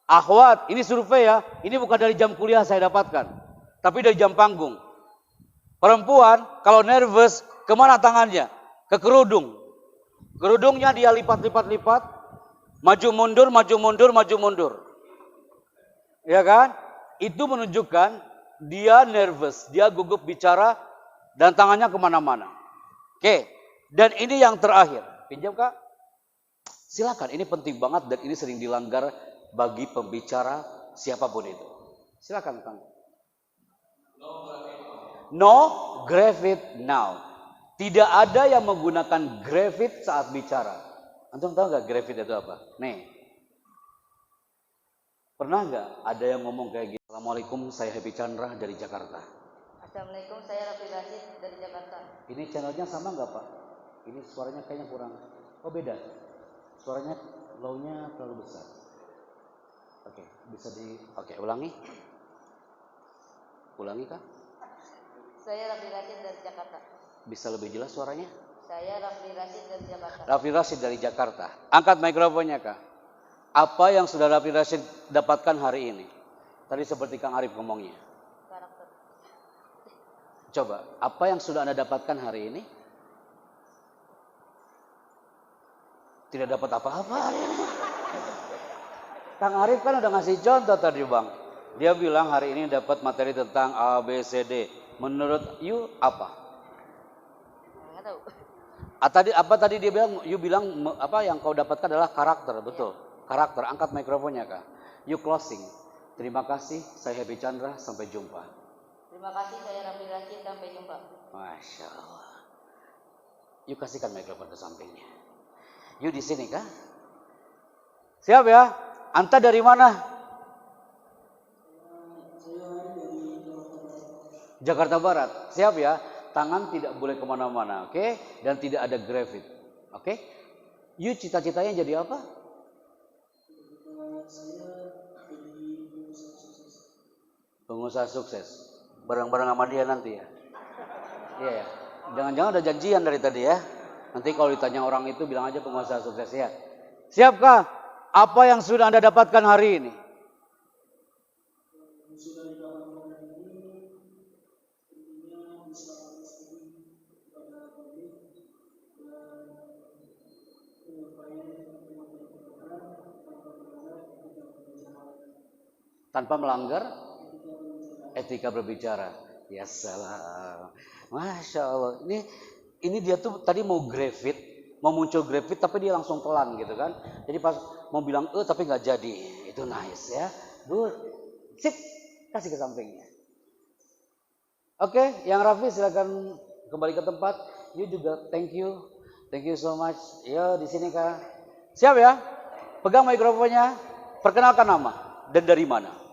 Akhwat, ini survei ya. Ini bukan dari jam kuliah saya dapatkan. Tapi dari jam panggung. Perempuan kalau nervous kemana tangannya? Ke kerudung. Kerudungnya dia lipat. Maju mundur. Ya kan? Itu menunjukkan dia nervous, dia gugup bicara dan tangannya kemana-mana. Oke, dan ini yang terakhir. Pinjam Kak? Silakan, ini penting banget dan ini sering dilanggar bagi pembicara siapapun itu. Silakan Kang. No gravid now. Tidak ada yang menggunakan gravid saat bicara. Antum tahu nggak gravid itu apa? Nih. Pernah nggak ada yang ngomong kayak gitu? Assalamualaikum, saya Happy Chandra dari Jakarta. Assalamualaikum, saya Rafi Rashid dari Jakarta. Ini channelnya sama nggak Pak? Ini suaranya kayaknya kurang. Oh beda. Suaranya low-nya terlalu besar. Oke, bisa Oke, ulangi. Ulangi Kak. Saya Rafi Rashid dari Jakarta. Bisa lebih jelas suaranya? Saya Rafi Rashid dari Jakarta. Rafi Rashid dari Jakarta. Angkat mikrofonnya Kak. Apa yang sudah Rafi Rashid dapatkan hari ini? Tadi seperti Kang Arif ngomongnya. Karakter. Coba, apa yang sudah Anda dapatkan hari ini? Tidak dapat apa-apa hari ini. Kang Arif kan udah ngasih contoh tadi Bang. Dia bilang hari ini dapat materi tentang A, B, C, D. Menurut you apa? Nggak tahu. Apa tadi dia bilang? You bilang apa yang kau dapatkan adalah karakter, betul. Karakter, angkat mikrofonnya Kak. You closing. Terima kasih, saya Happy Chandra, sampai jumpa. Terima kasih, saya Rafi Rashid, sampai jumpa. Masya Allah. You kasihkan mikrofon ke sampingnya. You di sini Kak? Siap ya? Anta dari mana? Jakarta Barat. Siap ya? Tangan tidak boleh kemana-mana, oke? Dan tidak ada gravid, oke? You cita-citanya jadi apa? Pengusaha sukses. Bareng-bareng sama dia nanti ya. Iya ya. Jangan-jangan ada janjian dari tadi ya. Nanti kalau ditanya orang itu bilang aja pengusaha sukses ya. Siapkah? Apa yang sudah Anda dapatkan hari ini? Tanpa melanggar etika berbicara. Ya salam. Masya Allah. Ini dia tuh tadi mau grafit, mau muncul grafit tapi dia langsung telan gitu kan. Jadi pas mau bilang tapi nggak jadi. Itu nice ya. Good. Sip. Kasih ke sampingnya. Oke, yang Raffi silakan kembali ke tempat. You juga thank you. Thank you so much. Yo di sini Kak. Siap ya? Pegang mikrofonnya. Perkenalkan nama dan dari mana?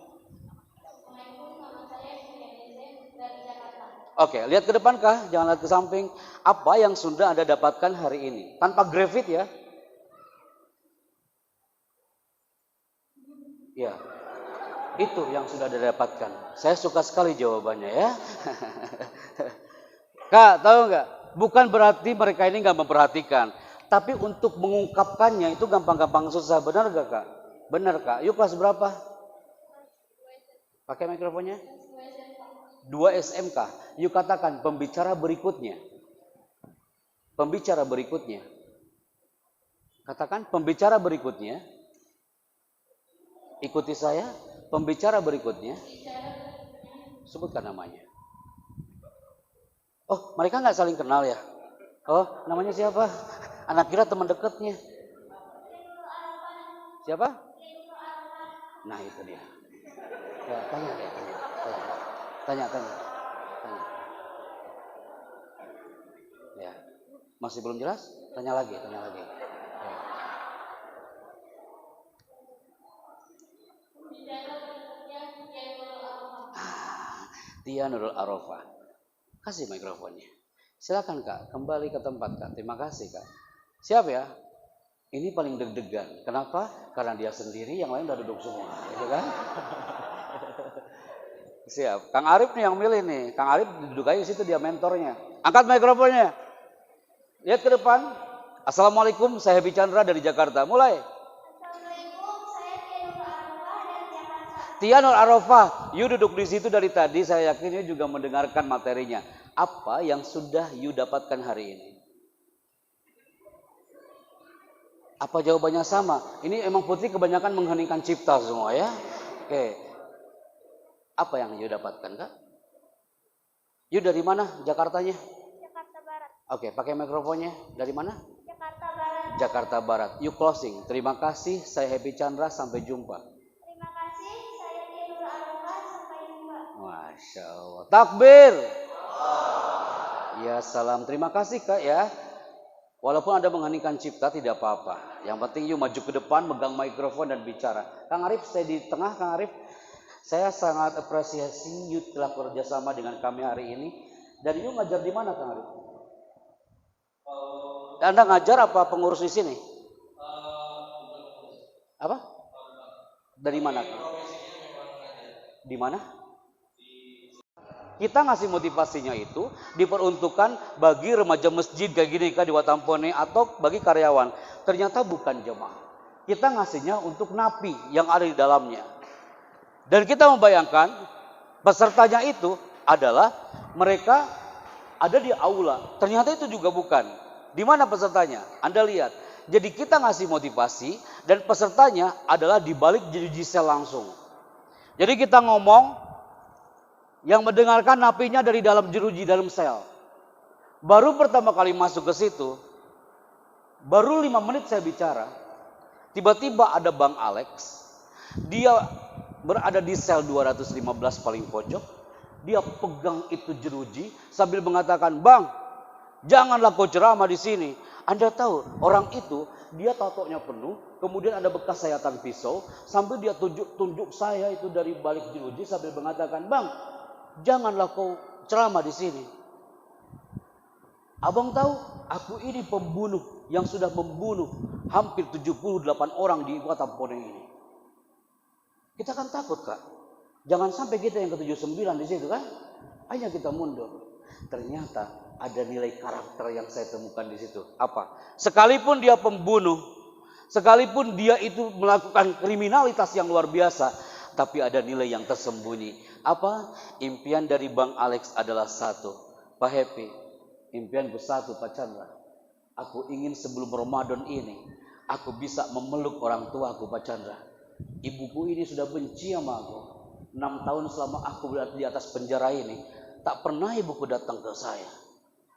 Oke, lihat ke depan kah? Jangan lihat ke samping. Apa yang sudah Anda dapatkan hari ini? Tanpa grafit ya. Ya, itu yang sudah Anda dapatkan. Saya suka sekali jawabannya ya. Kak, tahu nggak? Bukan berarti mereka ini nggak memperhatikan. Tapi untuk mengungkapkannya itu gampang-gampang susah. Benar nggak Kak? Benar Kak. Yuk kelas berapa? Pakai mikrofonnya. 2 SMK. Yuk katakan pembicara berikutnya. Pembicara berikutnya. Katakan pembicara berikutnya. Ikuti saya. Pembicara berikutnya. Sebutkan namanya. Oh, mereka nggak saling kenal ya? Oh, namanya siapa? Anak kira teman dekatnya. Siapa? Nah itu dia. Ya, tanya. Ya, masih belum jelas? Tanya lagi. Ya. Tia Nurul Arafah. Kasih mikrofonnya. Silakan Kak, kembali ke tempat Kak. Terima kasih Kak. Siap ya? Ini paling deg-degan. Kenapa? Karena dia sendiri, yang lain udah duduk semua, gitu kan? Siap. Kang Arif nih yang milih nih. Kang Arif duduk aja di situ, dia mentornya. Angkat mikrofonnya. Lihat ke depan. Assalamualaikum, saya Happy Chandra dari Jakarta. Mulai. Assalamualaikum, saya Tia Nurul Arafah dari Jakarta. Tia Nurul Arafah, you duduk di situ dari tadi. Saya yakin you juga mendengarkan materinya. Apa yang sudah you dapatkan hari ini? Apa jawabannya sama? Ini emang Putri kebanyakan mengheningkan cipta semua ya. Oke. Apa yang you dapatkan Kak? You dari mana Jakartanya? Jakarta Barat. Oke, pakai mikrofonnya. Dari mana? Jakarta Barat. Jakarta Barat. You closing. Terima kasih, saya Happy Chandra. Sampai jumpa. Terima kasih, saya Tia Nurul Arafah. Sampai jumpa. Masya Allah. Takbir. Ya salam. Terima kasih Kak ya. Walaupun Anda mengheningkan cipta tidak apa-apa. Yang penting you maju ke depan, megang mikrofon dan bicara. Kang Arif, saya di tengah. Kang Arif, saya sangat apresiasi you telah bekerjasama dengan kami hari ini. Dan you ngajar di mana Kang Arif? Anda ngajar apa pengurus di sini? Apa? Dari mana Kang? Di mana? Kita ngasih motivasinya itu diperuntukkan bagi remaja masjid kayak gini kan di Watampone atau bagi karyawan. Ternyata bukan jemaah. Kita ngasihnya untuk napi yang ada di dalamnya. Dan kita membayangkan pesertanya itu adalah mereka ada di aula. Ternyata itu juga bukan. Di mana pesertanya? Anda lihat. Jadi kita ngasih motivasi dan pesertanya adalah di balik jeruji sel langsung. Jadi kita ngomong yang mendengarkan napinya dari dalam jeruji dalam sel. Baru pertama kali masuk ke situ, baru 5 menit saya bicara. Tiba-tiba ada Bang Alex. Dia berada di sel 215 paling pojok. Dia pegang itu jeruji sambil mengatakan, "Bang, janganlah kau ceramah di sini." Anda tahu, orang itu dia tatonya penuh, kemudian ada bekas sayatan pisau, sambil dia tunjuk saya itu dari balik jeruji sambil mengatakan, "Bang, janganlah kau ceramah di sini. Abang tahu, aku ini pembunuh yang sudah membunuh hampir 78 orang di Watampone ini." Kita kan takut Kak. Jangan sampai kita yang ke-79 di situ kan. Hanya kita mundur. Ternyata ada nilai karakter yang saya temukan di situ. Apa? Sekalipun dia pembunuh, sekalipun dia itu melakukan kriminalitas yang luar biasa, tapi ada nilai yang tersembunyi. Apa? Impian dari Bang Alex adalah satu. Pak Happy, impianku satu Pak Chandra. Aku ingin sebelum Ramadan ini, aku bisa memeluk orang tua aku Pak Chandra. Ibuku ini sudah benci sama aku. 6 tahun selama aku berada di atas penjara ini, tak pernah ibuku datang ke saya.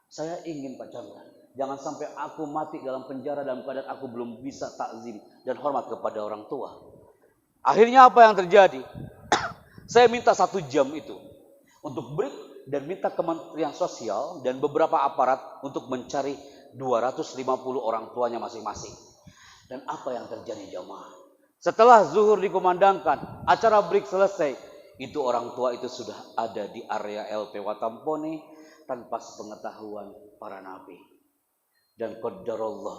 Saya ingin Pak Chandra, jangan sampai aku mati dalam penjara dalam keadaan aku belum bisa takzim dan hormat kepada orang tua. Akhirnya apa yang terjadi? Saya minta 1 jam itu untuk break dan minta Kementerian Sosial dan beberapa aparat untuk mencari 250 orang tuanya masing-masing. Dan apa yang terjadi jamaah? Setelah zuhur dikumandangkan, acara break selesai, itu orang tua itu sudah ada di area LP Watampone tanpa sepengetahuan para nabi. Dan qadarullah,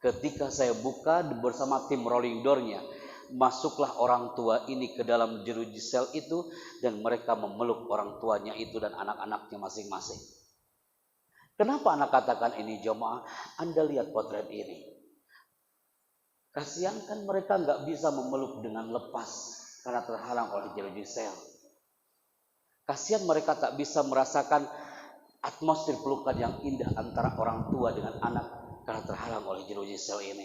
ketika saya buka bersama tim rolling door-nya, masuklah orang tua ini ke dalam jeruji sel itu dan mereka memeluk orang tuanya itu dan anak-anaknya masing-masing. Kenapa anak katakan ini jemaah? Anda lihat potret ini. Kasihan kan mereka nggak bisa memeluk dengan lepas karena terhalang oleh jeruji sel. Kasihan mereka tak bisa merasakan atmosfer pelukan yang indah antara orang tua dengan anak karena terhalang oleh jeruji sel ini.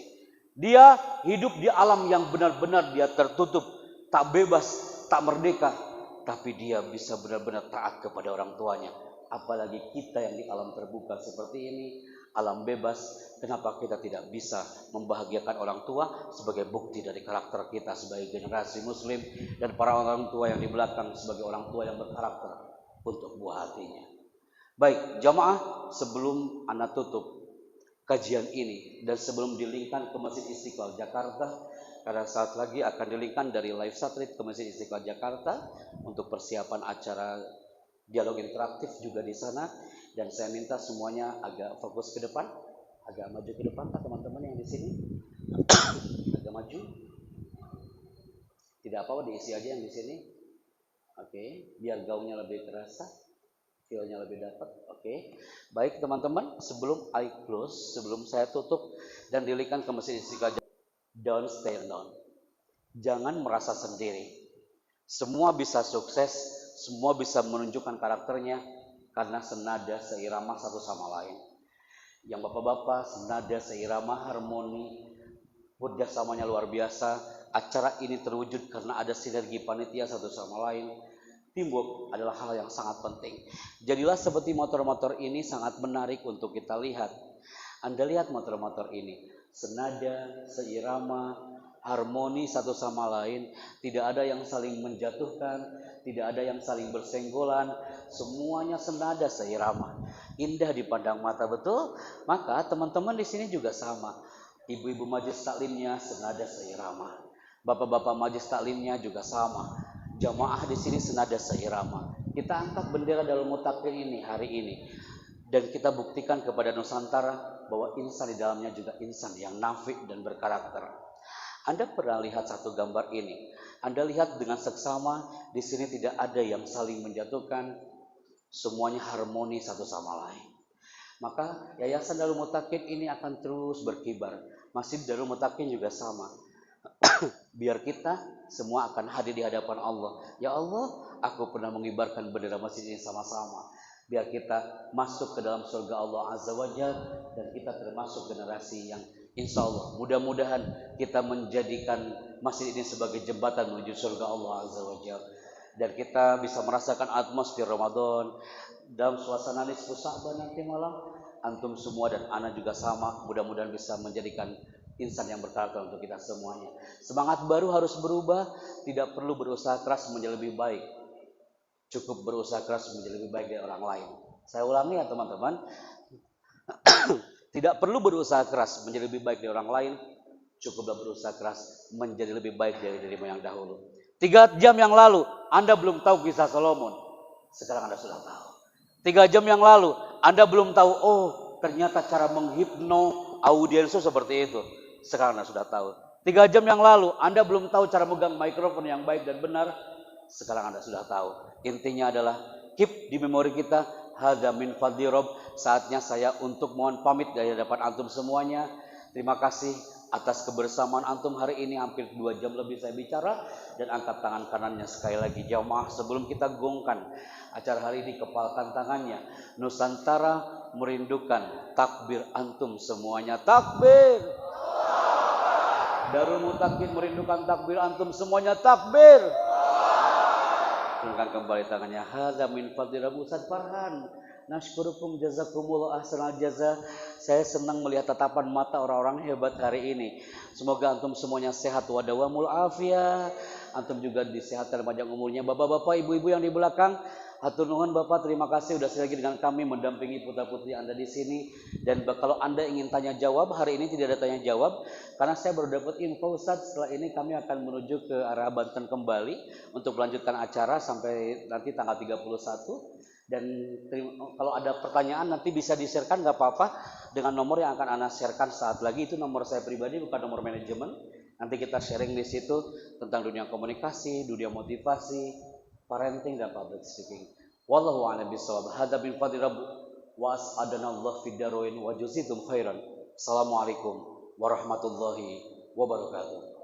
Dia hidup di alam yang benar-benar dia tertutup, tak bebas, tak merdeka, tapi dia bisa benar-benar taat kepada orang tuanya. Apalagi kita yang di alam terbuka seperti ini, alam bebas, kenapa kita tidak bisa membahagiakan orang tua sebagai bukti dari karakter kita sebagai generasi muslim dan para orang tua yang di belakang sebagai orang tua yang berkarakter untuk buah hatinya. Baik, jamaah, sebelum Anda tutup kajian ini dan sebelum dilingkan ke Masjid Istiqlal Jakarta, karena saat lagi akan dilingkan dari live satellite ke Masjid Istiqlal Jakarta untuk persiapan acara dialog interaktif juga di sana. Dan saya minta semuanya agak fokus ke depan, agak maju ke depan Pak teman-teman yang di sini, agak maju. Tidak apa-apa, diisi aja yang di sini. Oke, biar gaungnya lebih terasa, feel-nya lebih dapat. Oke, baik teman-teman, sebelum I close, sebelum saya tutup dan dilingkan ke Masjid Istiqlal, don't stay alone. Jangan merasa sendiri. Semua bisa sukses, semua bisa menunjukkan karakternya karena senada seirama satu sama lain. Yang bapak-bapak senada seirama, harmoni, kerjasamanya luar biasa. Acara ini terwujud karena ada sinergi panitia satu sama lain. Teamwork adalah hal yang sangat penting. Jadilah seperti motor-motor ini sangat menarik untuk kita lihat. Anda lihat motor-motor ini, senada, seirama, harmoni satu sama lain. Tidak ada yang saling menjatuhkan, tidak ada yang saling bersenggolan. Semuanya senada, seirama. Indah dipandang mata, betul? Maka teman-teman di sini juga sama. Ibu-ibu majelis taklimnya senada, seirama. Bapak-bapak majelis taklimnya juga sama. Jamaah di sini senada seirama. Kita angkat bendera Darul Mutakin ini hari ini dan kita buktikan kepada Nusantara bahwa insan di dalamnya juga insan yang nafik dan berkarakter. Anda pernah lihat satu gambar ini? Anda lihat dengan seksama di sini tidak ada yang saling menjatuhkan, semuanya harmoni satu sama lain. Maka Yayasan Darul Mutakin ini akan terus berkibar. Masjid Darul Mutakin juga sama. Biar kita semua akan hadir di hadapan Allah. Ya Allah, aku pernah mengibarkan bendera masjid ini sama-sama. Biar kita masuk ke dalam surga Allah Azza wa Jalla dan kita termasuk generasi yang insya Allah mudah-mudahan kita menjadikan masjid ini sebagai jembatan menuju surga Allah Azza wa Jalla. Dan kita bisa merasakan atmosfer Ramadan dalam suasana nisfu Sa'ban nanti malam. Antum semua dan ana juga sama, mudah-mudahan bisa menjadikan insan yang berkarakter untuk kita semuanya. Semangat baru harus berubah, tidak perlu berusaha keras menjadi lebih baik. Cukup berusaha keras menjadi lebih baik dari orang lain. Saya ulangi ya teman-teman. Tidak perlu berusaha keras menjadi lebih baik dari orang lain. Cukuplah berusaha keras menjadi lebih baik dari dirimu yang dahulu. 3 jam yang lalu Anda belum tahu kisah Solomon. Sekarang Anda sudah tahu. 3 jam yang lalu Anda belum tahu, oh ternyata cara menghipno audiens itu seperti itu. Sekarang Anda sudah tahu. 3 jam yang lalu Anda belum tahu cara megang mikrofon yang baik dan benar. Sekarang Anda sudah tahu. Intinya adalah keep di memori kita, hadza min fadli Rabb. Saatnya saya untuk mohon pamit dari hadapan antum semuanya. Terima kasih atas kebersamaan antum hari ini, hampir 2 jam lebih saya bicara. Dan angkat tangan kanannya sekali lagi jamaah sebelum kita gongkan acara hari ini, kepalkan tangannya. Nusantara merindukan takbir antum semuanya. Takbir. Darul Mutakin merindukan takbir antum semuanya. Takbir. Turunkan kembali tangannya. Hadza min fadli Rabb. Ustaz Farhan, nashkurukum jazakumullah ahsanal jaza. Saya senang melihat tatapan mata orang-orang hebat hari ini. Semoga antum semuanya sehat wa dawamul afiyah. Antum juga disehatkan panjang umurnya. Bapak-bapak, ibu-ibu yang di belakang, hatur nuhun Bapak, terima kasih sudah lagi dengan kami mendampingi putra-putri Anda di sini. Dan kalau Anda ingin tanya jawab, hari ini tidak ada tanya jawab karena saya baru dapat info Ustaz, setelah ini kami akan menuju ke arah Banten kembali untuk melanjutkan acara sampai nanti tanggal 31. Dan kalau ada pertanyaan nanti bisa di-sharekan, nggak apa-apa, dengan nomor yang akan Anda sharekan saat lagi. Itu nomor saya pribadi, bukan nomor manajemen. Nanti kita sharing di situ tentang dunia komunikasi, dunia motivasi, parenting dan public speaking. Wallahu a'lam bishawab. Hadza min fadli Rabb wa as'adanallahu fid darain wa jazakum khairan. Assalamualaikum warahmatullahi wabarakatuh.